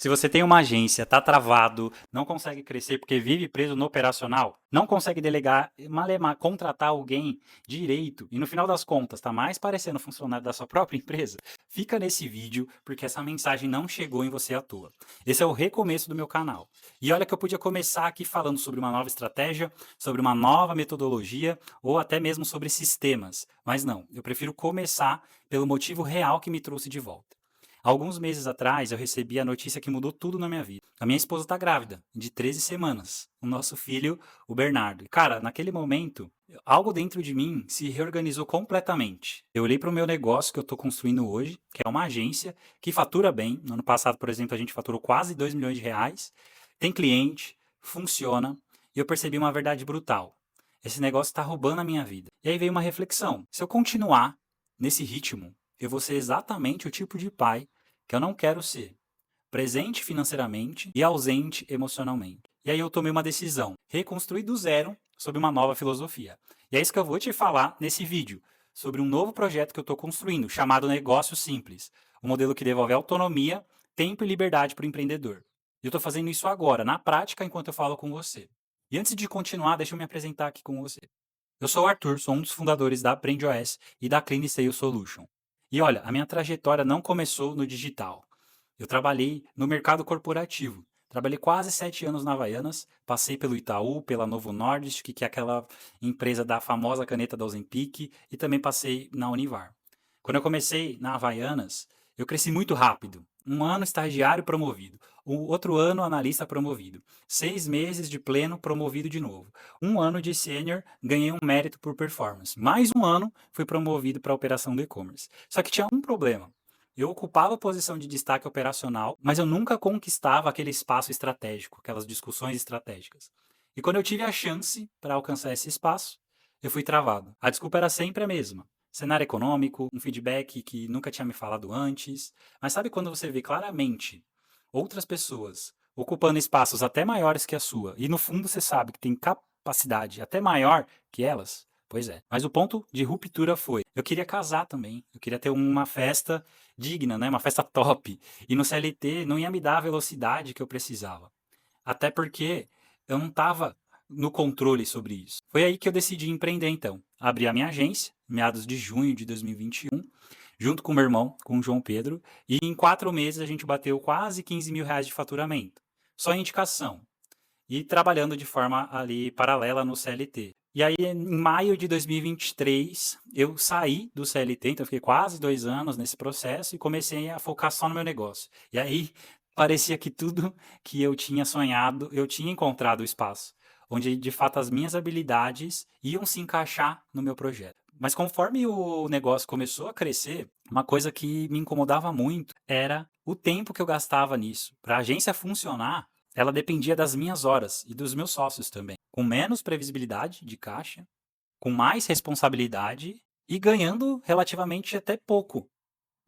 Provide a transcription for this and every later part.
Se você tem uma agência, está travado, não consegue crescer porque vive preso no operacional, não consegue delegar, malemar, contratar alguém direito e no final das contas está mais parecendo funcionário da sua própria empresa, fica nesse vídeo porque essa mensagem não chegou em você à toa. Esse é o recomeço do meu canal. E olha que eu podia começar aqui falando sobre uma nova estratégia, sobre uma nova metodologia ou até mesmo sobre sistemas. Mas não, eu prefiro começar pelo motivo real que me trouxe de volta. Alguns meses atrás, eu recebi a notícia que mudou tudo na minha vida. A minha esposa está grávida, de 13 semanas. O nosso filho, o Bernardo. E, cara, naquele momento, algo dentro de mim se reorganizou completamente. Eu olhei para o meu negócio que eu estou construindo hoje, que é uma agência que fatura bem. No ano passado, por exemplo, a gente faturou quase 2 milhões de reais. Tem cliente, funciona. E eu percebi uma verdade brutal. Esse negócio está roubando a minha vida. E aí veio uma reflexão. Se eu continuar nesse ritmo, eu vou ser exatamente o tipo de pai que eu não quero ser. Presente financeiramente e ausente emocionalmente. E aí eu tomei uma decisão, reconstruir do zero sobre uma nova filosofia. E é isso que eu vou te falar nesse vídeo, sobre um novo projeto que eu estou construindo, chamado Negócio Simples. Um modelo que devolve autonomia, tempo e liberdade para o empreendedor. E eu estou fazendo isso agora, na prática, enquanto eu falo com você. E antes de continuar, deixa eu me apresentar aqui com você. Eu sou o Arthur, sou um dos fundadores da AprendeOS e da Clean Sales Solution. E olha, a minha trajetória não começou no digital. Eu trabalhei no mercado corporativo. Trabalhei quase 7 anos na Havaianas, passei pelo Itaú, pela Novo Nordisk, que é aquela empresa da famosa caneta da Ozempic, e também passei na Univar. Quando eu comecei na Havaianas, eu cresci muito rápido. Um ano estagiário promovido, o outro ano analista promovido, 6 meses de pleno promovido de novo. Um ano de sênior, ganhei um mérito por performance. Mais um ano, fui promovido para a operação do e-commerce. Só que tinha um problema. Eu ocupava a posição de destaque operacional, mas eu nunca conquistava aquele espaço estratégico, aquelas discussões estratégicas. E quando eu tive a chance para alcançar esse espaço, eu fui travado. A desculpa era sempre a mesma. Cenário econômico, um feedback que nunca tinha me falado antes. Mas sabe quando você vê claramente outras pessoas ocupando espaços até maiores que a sua, e no fundo você sabe que tem capacidade até maior que elas? Pois é. Mas o ponto de ruptura foi: eu queria casar também, eu queria ter uma festa digna, né? Uma festa top. E no CLT não ia me dar a velocidade que eu precisava. Até porque eu não estava no controle sobre isso. Foi aí que eu decidi empreender então. Abri a minha agência, meados de junho de 2021, junto com meu irmão, com o João Pedro, e em 4 meses a gente bateu quase 15 mil reais de faturamento. Só indicação. E trabalhando de forma ali paralela no CLT. E aí, em maio de 2023, eu saí do CLT, então eu fiquei quase 2 anos nesse processo e comecei a focar só no meu negócio. E aí, parecia que tudo que eu tinha sonhado, eu tinha encontrado o espaço, onde de fato as minhas habilidades iam se encaixar no meu projeto. Mas conforme o negócio começou a crescer, uma coisa que me incomodava muito era o tempo que eu gastava nisso. Para a agência funcionar, ela dependia das minhas horas e dos meus sócios também, com menos previsibilidade de caixa, com mais responsabilidade e ganhando relativamente até pouco,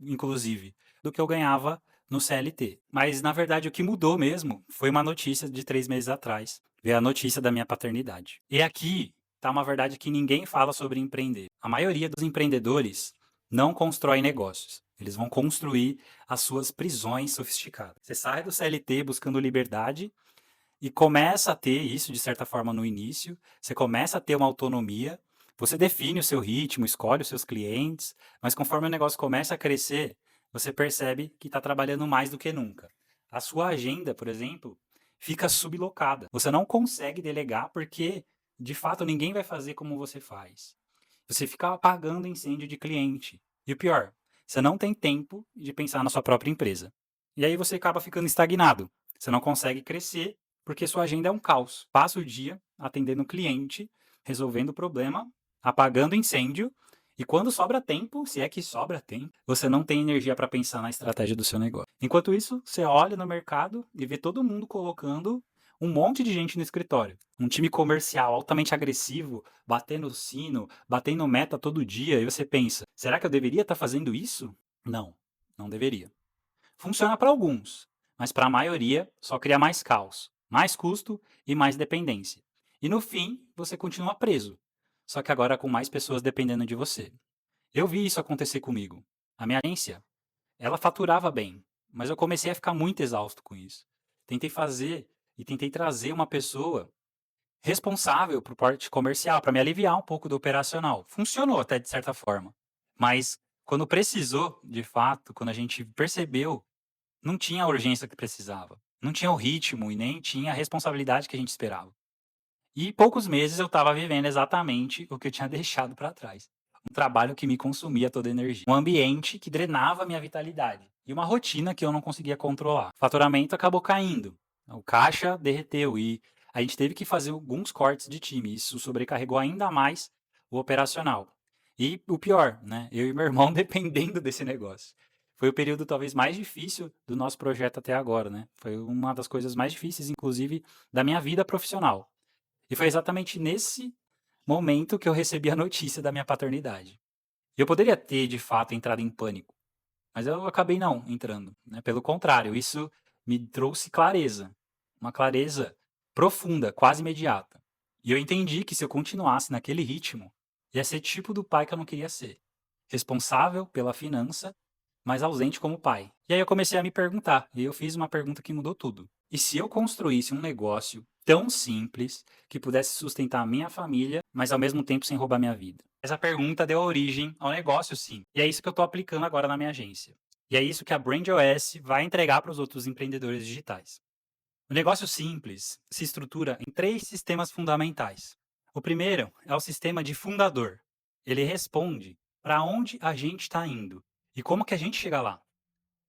inclusive, do que eu ganhava no CLT. Mas, na verdade, o que mudou mesmo foi uma notícia de 3 meses atrás. Veio a notícia da minha paternidade. E aqui está uma verdade que ninguém fala sobre empreender. A maioria dos empreendedores não constrói negócios. Eles vão construir as suas prisões sofisticadas. Você sai do CLT buscando liberdade e começa a ter isso, de certa forma, no início. Você começa a ter uma autonomia. Você define o seu ritmo, escolhe os seus clientes, mas conforme o negócio começa a crescer, você percebe que está trabalhando mais do que nunca. A sua agenda, por exemplo, fica sublocada. Você não consegue delegar porque, de fato, ninguém vai fazer como você faz. Você fica apagando incêndio de cliente. E o pior, você não tem tempo de pensar na sua própria empresa. E aí você acaba ficando estagnado. Você não consegue crescer porque sua agenda é um caos. Passa o dia atendendo cliente, resolvendo o problema, apagando incêndio, e quando sobra tempo, se é que sobra tempo, você não tem energia para pensar na estratégia do seu negócio. Enquanto isso, você olha no mercado e vê todo mundo colocando um monte de gente no escritório. Um time comercial altamente agressivo, batendo sino, batendo meta todo dia, e você pensa: será que eu deveria estar fazendo isso? Não, não deveria. Funciona para alguns, mas para a maioria só cria mais caos, mais custo e mais dependência. E no fim, você continua preso, só que agora com mais pessoas dependendo de você. Eu vi isso acontecer comigo. A minha agência, ela faturava bem, mas eu comecei a ficar muito exausto com isso. Tentei fazer e tentei trazer uma pessoa responsável para o parte comercial, para me aliviar um pouco do operacional. Funcionou até de certa forma, mas quando precisou, de fato, quando a gente percebeu, não tinha a urgência que precisava, não tinha o ritmo e nem tinha a responsabilidade que a gente esperava. E poucos meses eu estava vivendo exatamente o que eu tinha deixado para trás. Um trabalho que me consumia toda a energia, um ambiente que drenava a minha vitalidade e uma rotina que eu não conseguia controlar. O faturamento acabou caindo, o caixa derreteu e a gente teve que fazer alguns cortes de time. Isso sobrecarregou ainda mais o operacional. E o pior, né? Eu e meu irmão dependendo desse negócio. Foi o período talvez mais difícil do nosso projeto até agora, né? Foi uma das coisas mais difíceis, inclusive, da minha vida profissional. E foi exatamente nesse momento que eu recebi a notícia da minha paternidade. Eu poderia ter, de fato, entrado em pânico, mas eu acabei não entrando, né? Pelo contrário, isso me trouxe clareza, uma clareza profunda, quase imediata. E eu entendi que se eu continuasse naquele ritmo, ia ser tipo do pai que eu não queria ser. Responsável pela finança, mas ausente como pai. E aí eu comecei a me perguntar, e eu fiz uma pergunta que mudou tudo. E se eu construísse um negócio tão simples que pudesse sustentar a minha família, mas ao mesmo tempo sem roubar minha vida? Essa pergunta deu origem ao negócio, sim. E é isso que eu estou aplicando agora na minha agência. E é isso que a BrandOS vai entregar para os outros empreendedores digitais. O negócio simples se estrutura em 3 sistemas fundamentais. O primeiro é o sistema de fundador. Ele responde para onde a gente está indo e como que a gente chega lá.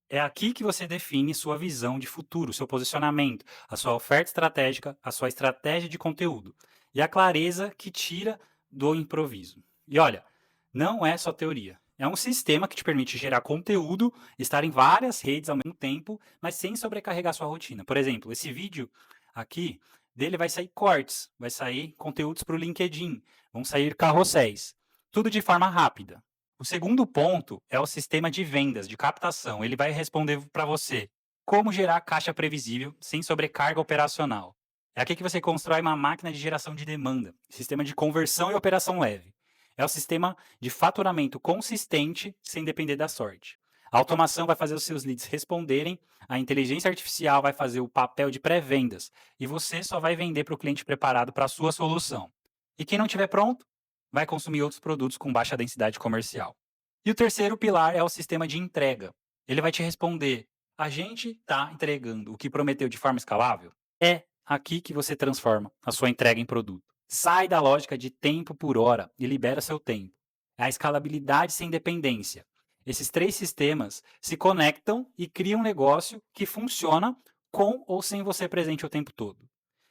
É aqui que você define sua visão de futuro, seu posicionamento, a sua oferta estratégica, a sua estratégia de conteúdo e a clareza que tira do improviso. E olha, não é só teoria. É um sistema que te permite gerar conteúdo, estar em várias redes ao mesmo tempo, mas sem sobrecarregar sua rotina. Por exemplo, esse vídeo aqui, dele vai sair cortes, vai sair conteúdos para o LinkedIn, vão sair carrosséis. Tudo de forma rápida. O segundo ponto é o sistema de vendas, de captação. Ele vai responder para você como gerar caixa previsível sem sobrecarga operacional. É aqui que você constrói uma máquina de geração de demanda, sistema de conversão e operação leve. É o sistema de faturamento consistente sem depender da sorte. A automação vai fazer os seus leads responderem, a inteligência artificial vai fazer o papel de pré-vendas e você só vai vender para o cliente preparado para a sua solução. E quem não estiver pronto, vai consumir outros produtos com baixa densidade comercial. E o terceiro pilar é o sistema de entrega. Ele vai te responder: a gente está entregando o que prometeu de forma escalável? É aqui que você transforma a sua entrega em produto. Sai da lógica de tempo por hora e libera seu tempo. É a escalabilidade sem dependência. Esses 3 sistemas se conectam e criam um negócio que funciona com ou sem você presente o tempo todo.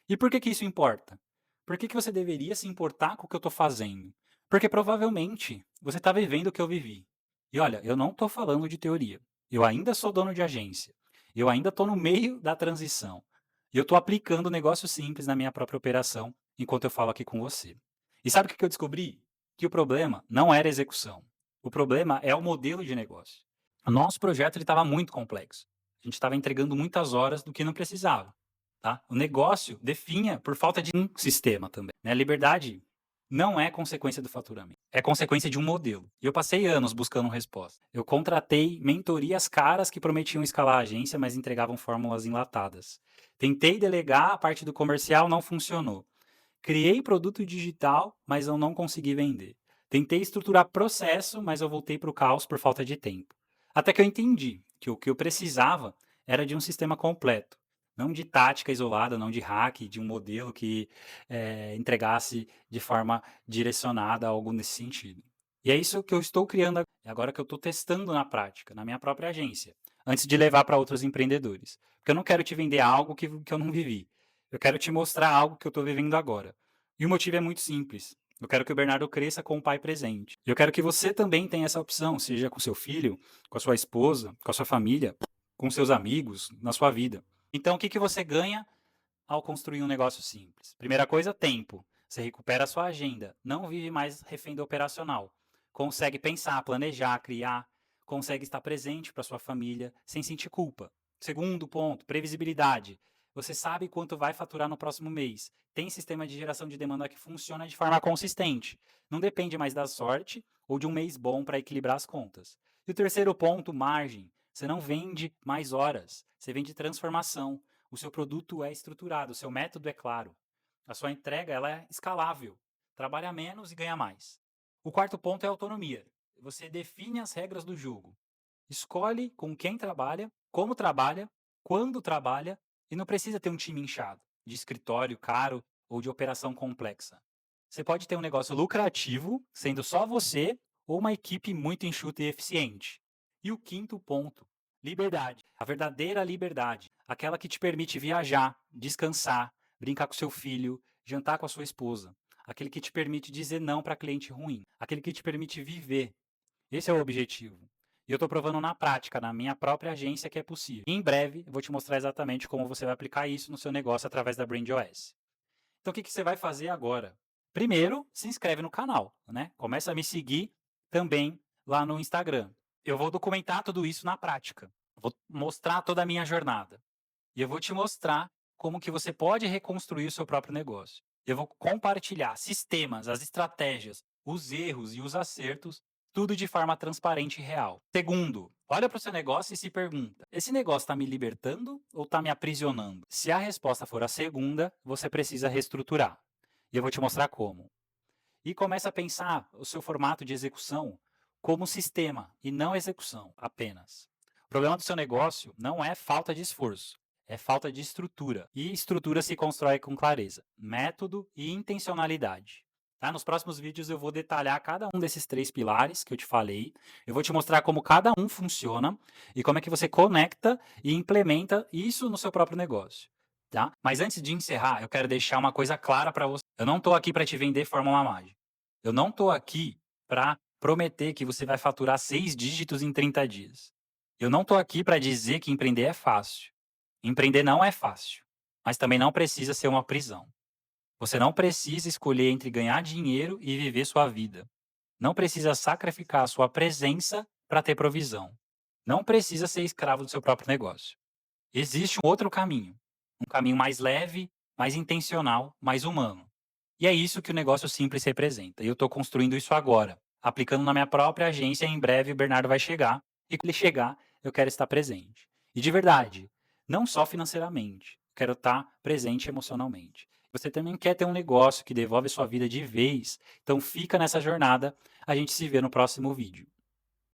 E por que isso importa? Por que você deveria se importar com o que eu estou fazendo? Porque provavelmente você está vivendo o que eu vivi. E olha, eu não estou falando de teoria. Eu ainda sou dono de agência. Eu ainda estou no meio da transição. E eu estou aplicando negócio simples na minha própria operação enquanto eu falo aqui com você. E sabe o que eu descobri? Que o problema não era a execução. O problema é o modelo de negócio. O nosso projeto estava muito complexo. A gente estava entregando muitas horas do que não precisava. Tá? O negócio definha por falta de um sistema também. Né? A liberdade não é consequência do faturamento, é consequência de um modelo. E eu passei anos buscando resposta. Eu contratei mentorias caras que prometiam escalar a agência, mas entregavam fórmulas enlatadas. Tentei delegar a parte do comercial, não funcionou. Criei produto digital, mas eu não consegui vender. Tentei estruturar processo, mas eu voltei para o caos por falta de tempo. Até que eu entendi que o que eu precisava era de um sistema completo. Não de tática isolada, não de hack, de um modelo que entregasse de forma direcionada algo nesse sentido. E é isso que eu estou criando agora que eu estou testando na prática, na minha própria agência, antes de levar para outros empreendedores. Porque eu não quero te vender algo que eu não vivi. Eu quero te mostrar algo que eu estou vivendo agora. E o motivo é muito simples. Eu quero que o Bernardo cresça com o pai presente. Eu quero que você também tenha essa opção, seja com seu filho, com a sua esposa, com a sua família, com seus amigos, na sua vida. Então, o que você ganha ao construir um negócio simples? Primeira coisa, tempo. Você recupera a sua agenda, não vive mais refém do operacional. Consegue pensar, planejar, criar, consegue estar presente para sua família sem sentir culpa. Segundo ponto, previsibilidade. Você sabe quanto vai faturar no próximo mês. Tem sistema de geração de demanda que funciona de forma consistente. Não depende mais da sorte ou de um mês bom para equilibrar as contas. E o terceiro ponto, margem. Você não vende mais horas, você vende transformação. O seu produto é estruturado, o seu método é claro. A sua entrega ela é escalável. Trabalha menos e ganha mais. O quarto ponto é autonomia. Você define as regras do jogo. Escolhe com quem trabalha, como trabalha, quando trabalha e não precisa ter um time inchado, de escritório caro ou de operação complexa. Você pode ter um negócio lucrativo, sendo só você ou uma equipe muito enxuta e eficiente. E o quinto ponto, liberdade. A verdadeira liberdade, aquela que te permite viajar, descansar, brincar com seu filho, jantar com a sua esposa, aquele que te permite dizer não para cliente ruim, aquele que te permite viver. Esse é o objetivo. E eu estou provando na prática, na minha própria agência, que é possível. E em breve, eu vou te mostrar exatamente como você vai aplicar isso no seu negócio através da BrandOS. Então, o que você vai fazer agora? Primeiro, se inscreve no canal, né? Começa a me seguir também lá no Instagram. Eu vou documentar tudo isso na prática. Vou mostrar toda a minha jornada. E eu vou te mostrar como que você pode reconstruir o seu próprio negócio. Eu vou compartilhar sistemas, as estratégias, os erros e os acertos, tudo de forma transparente e real. Segundo, olha para o seu negócio e se pergunta: esse negócio está me libertando ou está me aprisionando? Se a resposta for a segunda, você precisa reestruturar. E eu vou te mostrar como. E começa a pensar o seu formato de execução como sistema e não execução apenas. O problema do seu negócio não é falta de esforço, é falta de estrutura. E estrutura se constrói com clareza, método e intencionalidade. Tá? Nos próximos vídeos eu vou detalhar cada um desses 3 pilares que eu te falei. Eu vou te mostrar como cada um funciona e como é que você conecta e implementa isso no seu próprio negócio. Tá? Mas antes de encerrar, eu quero deixar uma coisa clara para você. Eu não estou aqui para te vender fórmula mágica. Eu não estou aqui para prometer que você vai faturar 6 dígitos em 30 dias. Eu não estou aqui para dizer que empreender é fácil. Empreender não é fácil, mas também não precisa ser uma prisão. Você não precisa escolher entre ganhar dinheiro e viver sua vida. Não precisa sacrificar a sua presença para ter provisão. Não precisa ser escravo do seu próprio negócio. Existe um outro caminho, um caminho mais leve, mais intencional, mais humano. E é isso que o negócio simples representa. E eu estou construindo isso agora, aplicando na minha própria agência. Em breve o Bernardo vai chegar. E quando ele chegar, eu quero estar presente. E de verdade, não só financeiramente, quero estar presente emocionalmente. Você também quer ter um negócio que devolve sua vida de vez, então fica nessa jornada. A gente se vê no próximo vídeo.